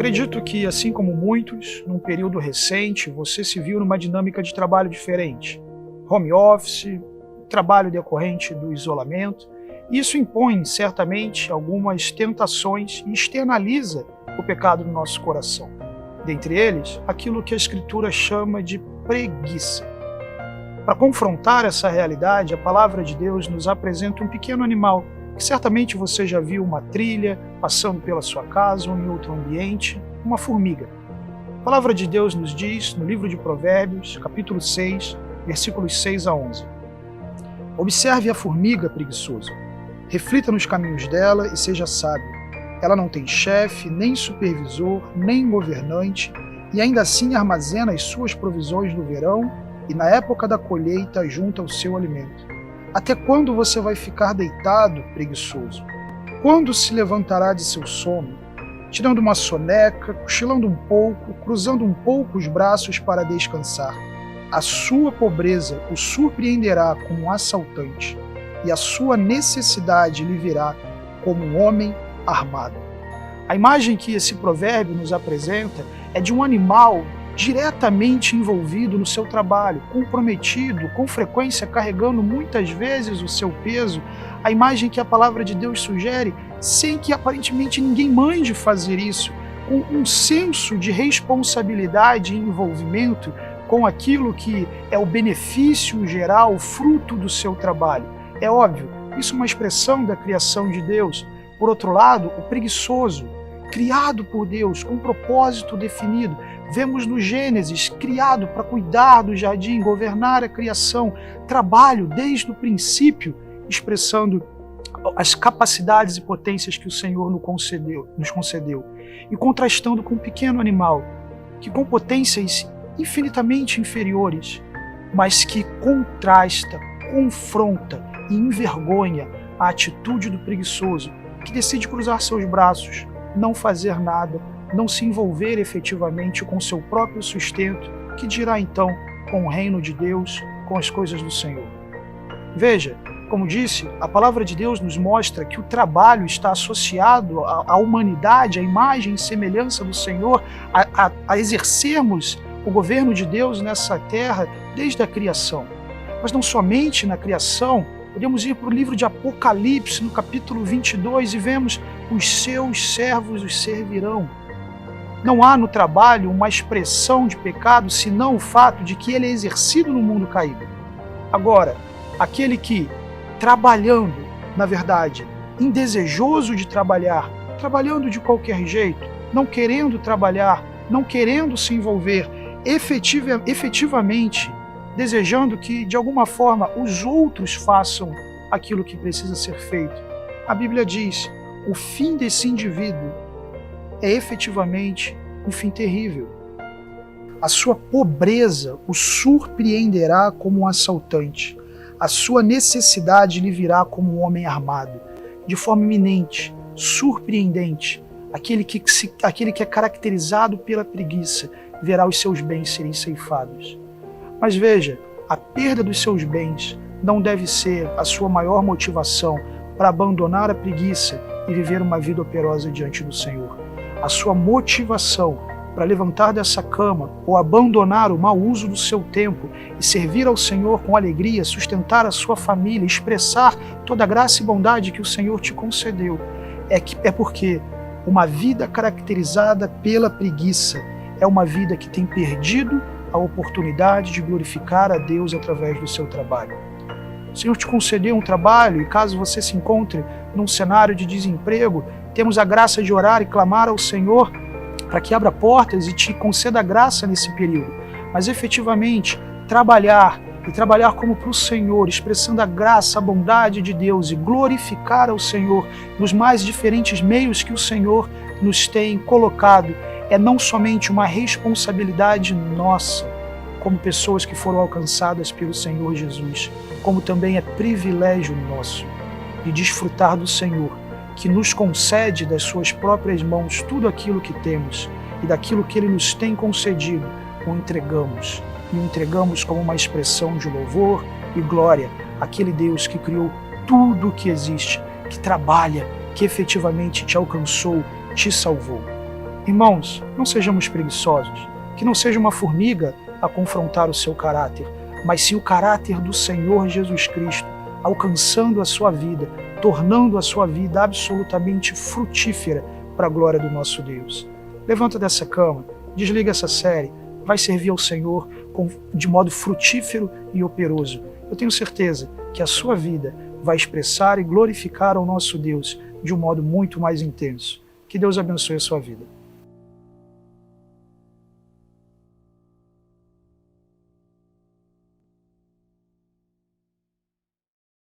acredito que, assim como muitos, num período recente, você se viu numa dinâmica de trabalho diferente. Home office, trabalho decorrente do isolamento. Isso impõe, certamente, algumas tentações e externaliza o pecado no nosso coração. Dentre eles, aquilo que a Escritura chama de preguiça. Para confrontar essa realidade, a palavra de Deus nos apresenta um pequeno animal que certamente você já viu uma trilha, passando pela sua casa ou em outro ambiente, uma formiga. A palavra de Deus nos diz, no livro de Provérbios, capítulo 6, versículos 6 a 11. Observe a formiga, preguiçoso. Reflita nos caminhos dela e seja sábio. Ela não tem chefe, nem supervisor, nem governante, e ainda assim armazena as suas provisões no verão e na época da colheita junta o seu alimento. Até quando você vai ficar deitado, preguiçoso? Quando se levantará de seu sono? Tirando uma soneca, cochilando um pouco, cruzando um pouco os braços para descansar. A sua pobreza o surpreenderá como um assaltante, e a sua necessidade lhe virá como um homem armado. A imagem que esse provérbio nos apresenta é de um animal diretamente envolvido no seu trabalho, comprometido, com frequência carregando muitas vezes o seu peso, a imagem que a palavra de Deus sugere, sem que aparentemente ninguém mande fazer isso, com um senso de responsabilidade e envolvimento com aquilo que é o benefício geral, o fruto do seu trabalho. É óbvio, isso é uma expressão da criação de Deus. Por outro lado, o preguiçoso, criado por Deus, com um propósito definido. Vemos no Gênesis, criado para cuidar do jardim, governar a criação, trabalho desde o princípio, expressando as capacidades e potências que o Senhor nos concedeu. E contrastando com um pequeno animal, que com potências infinitamente inferiores, mas que contrasta, confronta e envergonha a atitude do preguiçoso, que decide cruzar seus braços, não fazer nada, não se envolver efetivamente com seu próprio sustento, que dirá então com o reino de Deus, com as coisas do Senhor. Veja, como disse, a palavra de Deus nos mostra que o trabalho está associado à humanidade, à imagem e semelhança do Senhor, a exercermos o governo de Deus nessa terra desde a criação. Mas não somente na criação, podemos ir para o livro de Apocalipse, no capítulo 22, e vemos: os seus servos os servirão. Não há no trabalho uma expressão de pecado, senão o fato de que ele é exercido no mundo caído. Agora, aquele que, trabalhando, na verdade, indesejoso de trabalhar, trabalhando de qualquer jeito, não querendo trabalhar, não querendo se envolver efetivamente, desejando que, de alguma forma, os outros façam aquilo que precisa ser feito. A Bíblia diz: o fim desse indivíduo é efetivamente um fim terrível. A sua pobreza o surpreenderá como um assaltante. A sua necessidade lhe virá como um homem armado, de forma iminente, surpreendente. Aquele que é caracterizado pela preguiça verá os seus bens serem ceifados. Mas veja, a perda dos seus bens não deve ser a sua maior motivação para abandonar a preguiça e viver uma vida operosa diante do Senhor. A sua motivação para levantar dessa cama ou abandonar o mau uso do seu tempo e servir ao Senhor com alegria, sustentar a sua família, expressar toda a graça e bondade que o Senhor te concedeu, é porque uma vida caracterizada pela preguiça é uma vida que tem perdido a oportunidade de glorificar a Deus através do seu trabalho. O Senhor te concedeu um trabalho, e caso você se encontre num cenário de desemprego, temos a graça de orar e clamar ao Senhor para que abra portas e te conceda graça nesse período. Mas efetivamente, trabalhar como para o Senhor, expressando a graça, a bondade de Deus e glorificar ao Senhor nos mais diferentes meios que o Senhor nos tem colocado, é não somente uma responsabilidade nossa, como pessoas que foram alcançadas pelo Senhor Jesus, como também é privilégio nosso de desfrutar do Senhor, que nos concede das suas próprias mãos tudo aquilo que temos, e daquilo que Ele nos tem concedido, o entregamos. E o entregamos como uma expressão de louvor e glória àquele Deus que criou tudo o que existe, que trabalha, que efetivamente te alcançou, te salvou. Irmãos, não sejamos preguiçosos, que não seja uma formiga a confrontar o seu caráter, mas sim o caráter do Senhor Jesus Cristo, alcançando a sua vida, tornando a sua vida absolutamente frutífera para a glória do nosso Deus. Levanta dessa cama, desliga essa série, vai servir ao Senhor de modo frutífero e operoso. Eu tenho certeza que a sua vida vai expressar e glorificar ao nosso Deus de um modo muito mais intenso. Que Deus abençoe a sua vida.